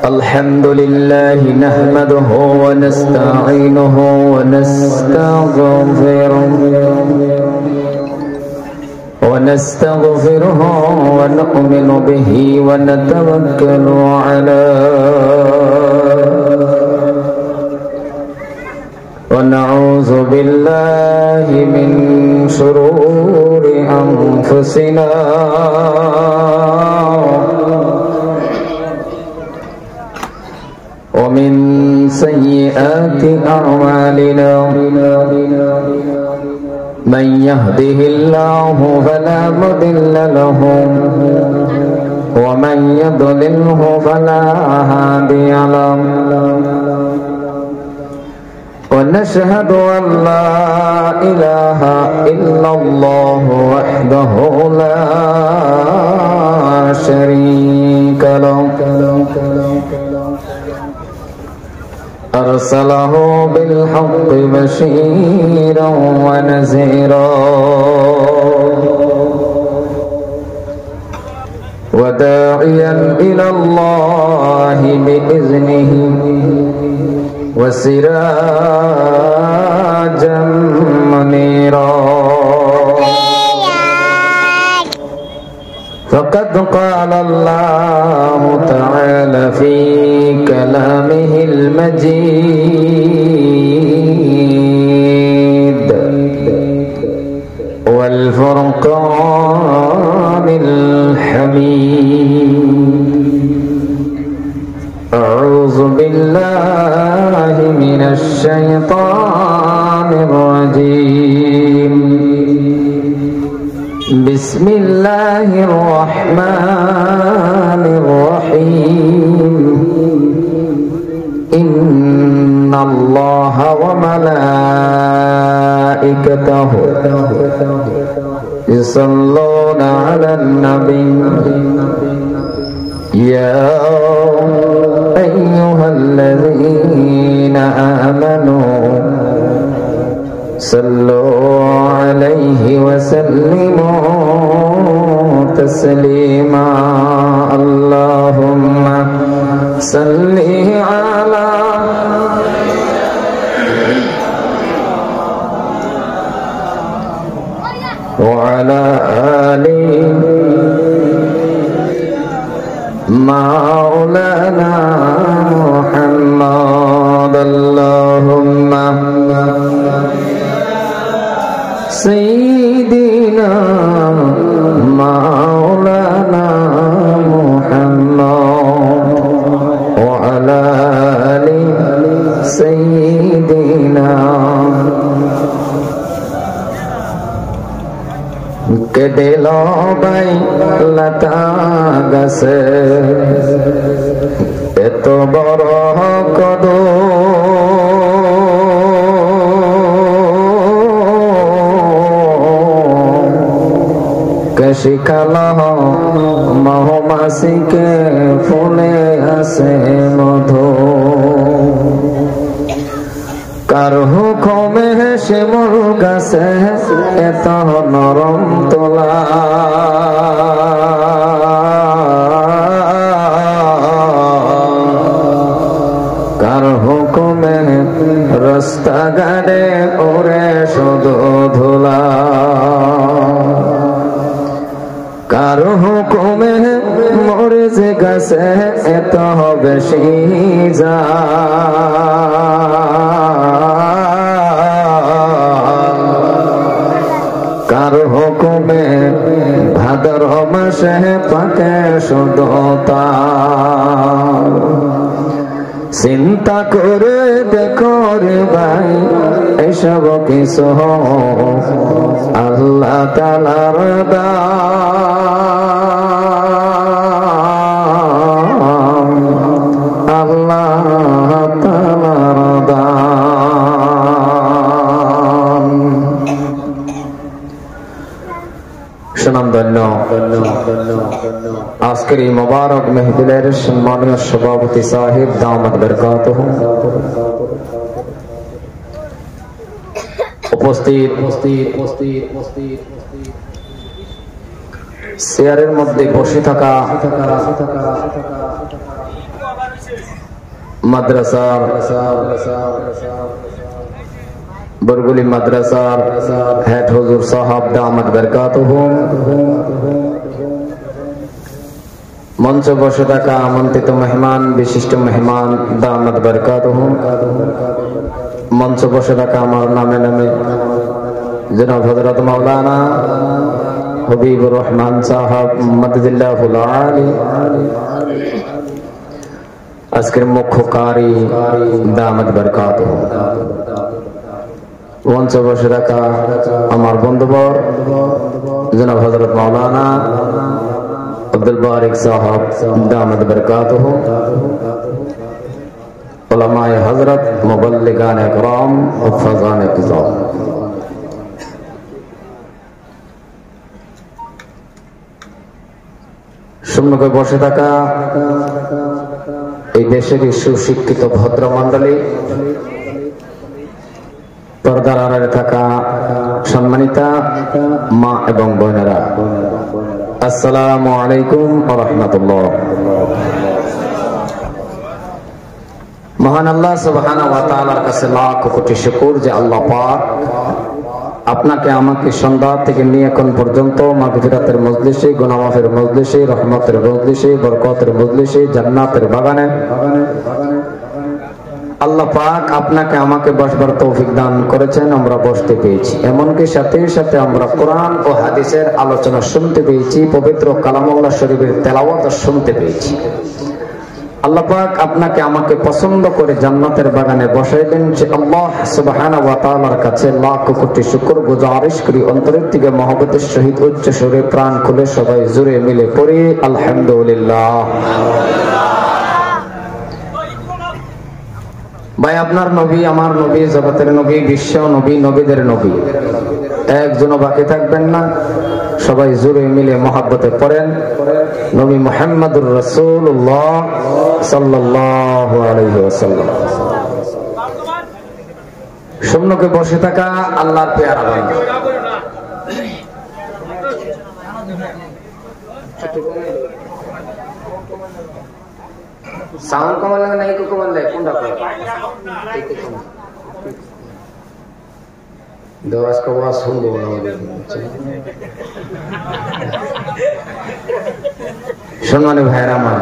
الحمد لله نحمده ونستعينه ونستغفره ونؤمن به ونتوكل عليه ونعوذ بالله من شرور أنفسنا ومن سيئات أعمالنا من يهده الله فلا مضل له ومن يضلله فلا هادي له ونشهد أن لا إله إلا الله وحده لا شريك له أرسله بالحق بشيرا ونذيرا وداعيا إلى الله بإذنه وسراجا منيرا فقد قال الله تعالى في كلامه المجيد والفرقان الحميد أعوذ بالله من الشيطان الرجيم بسم الله الرحمن الرحيم إن الله وملائكته يصلون على النبي يا أيها الذين آمنوا صلوا عليه وسلموا تسليما اللهم صل على وعلى آل مولانا محمد اللهم سيدنا مولانا محمد وعلى آل سيدنا के दिलो भाई लता गसे এত বড় কদো শিখালা মহুমাছিকে ফুলে আসে মধু কার হুকুমে শিমুল গাছে এত নরম তোলা কার হুকুমে রাস্তা গাড়ে ওরে শুধু ধুলা কারো হুকুমে মরে যে গাছে এত বেশি যা কারো হুকুমে ভাদর মাসে পাকে শুধু তা চিন্তা করে দেখো রে ভাই এসব কিছু আল্লাহ তাআলার দান আল্লাহ তাআলার দান সুনামধন্য আজকের এই মোবারক মেহফিলের সম্মানীয় সভাপতি সাহেব দামাত বরকাতুহু উপস্থিত চেয়ারের মধ্যে বসে থাকা মাদ্রাসার বরগুলি মাদ্রাসার হেড হুজুর সাহাব দামাত বরকাতুহুম, মঞ্চ বসে থাকা আমন্ত্রিত মেহমান বিশিষ্ট মেহমান দামাত বরকাতুহুম, মঞ্চ বসে থাকা আমার নামে নামে জনাব হযরত মাওলানা হবিবুর রহমান সাহাব মাদাদিল্লাহুল আলী, আজকের মুখ্য কারি দামাত বরকাতুহুম, মঞ্চ বসে থাকা আমার বন্ধুবর জনাব হযরত মাওলানা আব্দুল বারিক সাহাব দামাত বরকাতুহুম, উলামায়ে হযরত মুবাল্লিগান ইকরাম হুফাজান ইকরাম, সম্মুখে বসে থাকা এই দেশের সুশিক্ষিত ভদ্রমণ্ডলী, পর্দার আড়ালে থাকা সম্মানিতা মা এবং বোনেরা, আসসালামু আলাইকুম ওয়া রাহমাতুল্লাহ। মহান আল্লাহ সুবহানাহু ওয়া তাআলার কাছে লাখ কোটি শুকর যে আল্লাহ পাক আপনাকে আমাকে সন্ধ্যা থেকে নিয়ে এখন পর্যন্ত মাগফিরাতের মজলিসে, গুনাহ মাফের মজলিসে, রহমতের মজলিসে, বরকতের মজলিসে, জান্নাতের বাগানে আল্লাহ পাক আপনাকে আমাকে বসবার তৌফিক দান করেছেন। আমরা বসতে পেয়েছি, এমনকি সাথে সাথে আমরা কোরআন ও হাদিসের আলোচনা শুনতে পেয়েছি, পবিত্র কালামুল্লাহ শরীফের তেলাওয়াত শুনতে পেয়েছি। আল্লাহ পাক আপনাকে আমাকে পছন্দ করে জান্নাতের বাগানে বসাইলেন, যে আল্লাহ সুবহানাহু ওয়া তাআলার কাছে লাখ কোটি শুকর গুজারিশ করি, অন্তরের থেকে মহব্বতের সহিত উচ্চ সুরে প্রাণ খুলে সবাই জুড়ে মিলে পড়ি আলহামদুলিল্লাহ। ভাই, আপনার নবী, আমার নবী, জগতের নবী, বিশ্ব নবী, নবীদের নবী, একজনও বাকি থাকবেন না। সবাই জুড়ে মিলে মহব্বতে পড়েন নবী মুহাম্মদুর রাসূলুল্লাহ সাল্লাল্লাহু আলাইহি ওয়াসাল্লাম। সম্মুখে বসে থাকা আল্লাহর পেয়ারা বান্দা, সাউন্ড কমান লাগে না, একটু কমান লাগে, কোনটা করে দেওয়াজ কবা শুনবো না। সম্মানী ভাইরা আমার,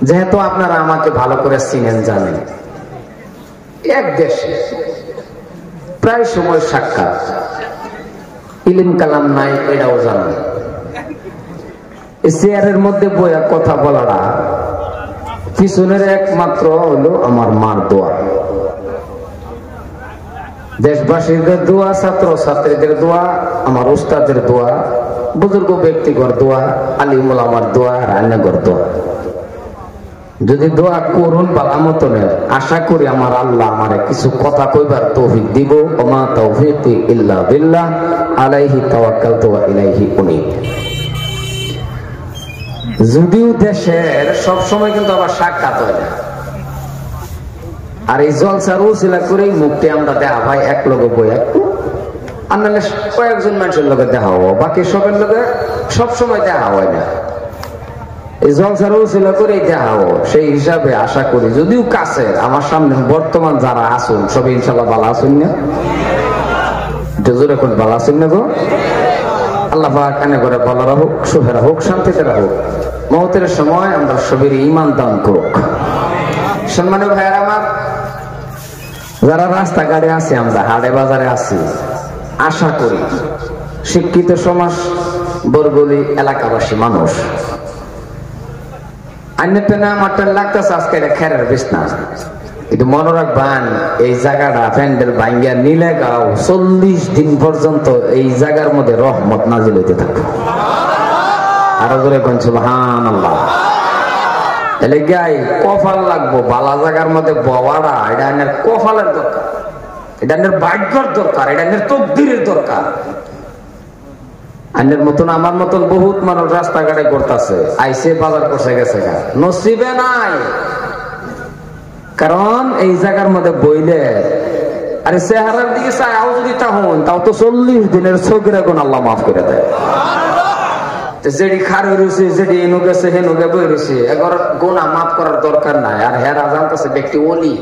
যেহেতু আপনারা আমাকে ভালো করে চিনেন, জানেন, এক দেশে প্রায় সময় সাক্ষাৎ, ইলম কালাম নাই এটাও জানেন। চেয়ারের মধ্যে বইয়া কথা বলাটা পিছনের একমাত্র হলো আমার মার দোয়া, দেশবাসীদের দোয়া, ছাত্র ছাত্রীদের দোয়া, আমার উস্তাদের দোয়া, বুজুর্গ ব্যক্তিগর দোয়া, আলিম ওলামার দোয়া, রান্নাগর দোয়া। যদি দোয়া করুন বালামতনের, আশা করি আমার আল্লাহ আমারে কিছু কথা কইবার তৌফিক দিব। ওমা তাওফীকি ইল্লা বিল্লাহ, আলাইহি তাওয়াক্কালতু ওয়া ইলাইহি উনীব। যদিও দেশের সব সময় কিন্তু আবার সাক্ষাৎ হয় না, আর এই জলসার উসিলা করেই মুক্তি আমরা দেখা ভাই এক লগে বই একটু, আর নাহলে কয়েকজন মানুষের লগে দেখা হবো, বাকি সবের লগে সব সময় দেখা হয় না। এই জলসার উসিলা করেই দেখা হবো, সেই হিসাবে আশা করি যদিও কাছের আমার সামনে বর্তমান যারা আসুন সবাই ইনশাল্লাহ ভালো আসুন না, জোরে কোন ভালো আসুন না গো। আল্লাহ পাক কানে করে ভালো রাখুক, সুখে রাখুক, শান্তিতে রাখুক, মওতের সময় আমরা সবের ঈমান দান করুক। সম্মানীয় ভাইয়েরা আমার, যারা রাস্তাঘাটে আছি, আমরা হাটে বাজারে আছি, আশা করি শিক্ষিত সমাজ, বরগুলি এলাকাবাসী মানুষ, আইনেতে না আমারটা লাগতেছে আজকে এটা খেরের বিছনা। কিন্তু মনে রাখবেন, এই জায়গাটা প্যান্ডেল ভাঙ্গিয়া নিলে গাও 40 দিন পর্যন্ত এই জায়গার মধ্যে রহমত নাজিল হইতে থাকে। আরো জোরে কোন সুবহানাল্লাহ। এলে গাই কপাল লাগবো বালা জায়গার মধ্যে বওয়াটা, এটা এর কপালের দরকার, এটা এর ভাগ্যের দরকার, এটা এর তকদিরের দরকার। আইনের মতন আমার মতন বহুত মানুষ রাস্তাঘাটে করতেছে, আইসে বাজার করছে গেছে, নসিবে নাই। কারণ এই জায়গার মধ্যে বইলে আরে চেহারার দিকে চাও যদি তাহন তাও তো 40 দিনের সগীরা গুনাহ আল্লাহ মাফ করে দেয়। যেটি খারে রয়েছে, যেটি এনো গেছে হেনো গে বই রয়েছে, এবার গুনাহ মাফ করার দরকার নাই। আর হেরা জানতেছে ব্যক্তি ওলি,